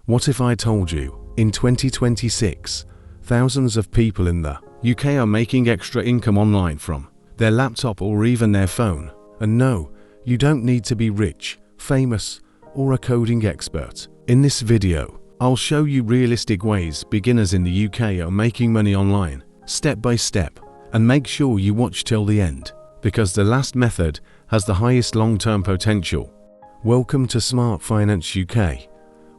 What if I told you, in 2026, thousands of people in the UK are making extra income online from their laptop or even their phone? And no, you don't need to be rich, famous, or a coding expert. In this video, I'll show you realistic ways beginners in the UK are making money online, step by step, and make sure you watch till the end, because the last method has the highest long-term potential. Welcome to Smart Finance UK,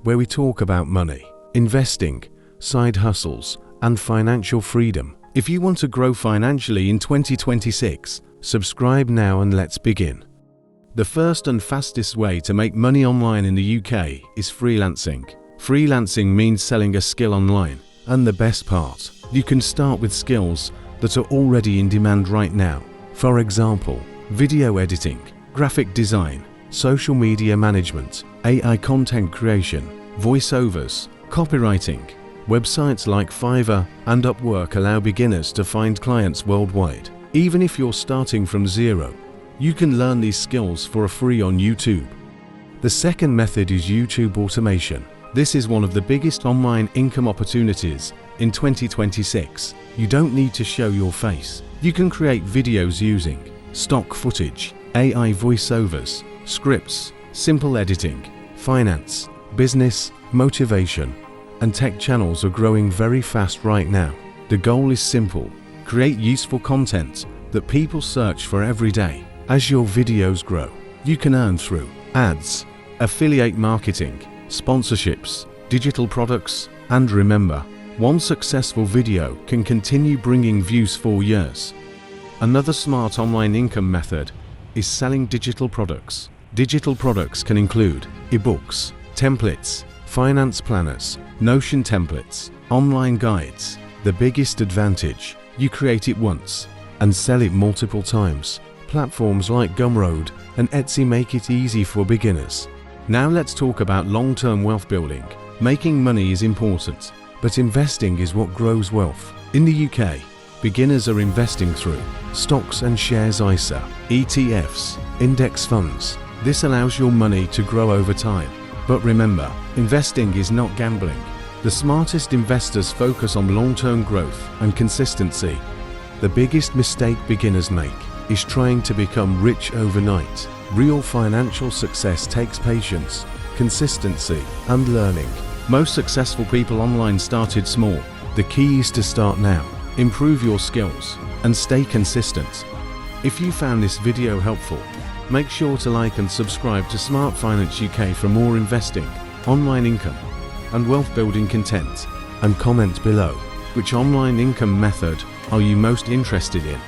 where we talk about money, investing, side hustles, and financial freedom. If you want to grow financially in 2026, subscribe now and let's begin. The first and fastest way to make money online in the UK is freelancing. Freelancing means selling a skill online, and the best part, you can start with skills that are already in demand right now. For example, video editing, graphic design, social media management, AI content creation, voiceovers, copywriting. Websites like Fiverr and Upwork allow beginners to find clients worldwide. Even if you're starting from zero, you can learn these skills for free on YouTube. The second method is YouTube automation. This is one of the biggest online income opportunities in 2026. You don't need to show your face. You can create videos using stock footage, AI voiceovers, scripts, simple editing. Finance, business, motivation, and tech channels are growing very fast right now. The goal is simple: create useful content that people search for every day. As your videos grow, you can earn through ads, affiliate marketing, sponsorships, digital products, and remember, one successful video can continue bringing views for years. Another smart online income method is selling digital products. Digital products can include ebooks, templates, finance planners, Notion templates, online guides. The biggest advantage: you create it once and sell it multiple times. Platforms like Gumroad and Etsy make it easy for beginners. Now let's talk about long-term wealth building. Making money is important, but investing is what grows wealth. In the UK, beginners are investing through stocks and shares, ISA, ETFs, index funds. This allows your money to grow over time. But remember, investing is not gambling. The smartest investors focus on long-term growth and consistency. The biggest mistake beginners make is trying to become rich overnight. Real financial success takes patience, consistency, and learning. Most successful people online started small. The key is to start now, improve your skills, and stay consistent. If you found this video helpful, make sure to like and subscribe to Smart Finance UK for more investing, online income, and wealth building content. And comment below, which online income method are you most interested in?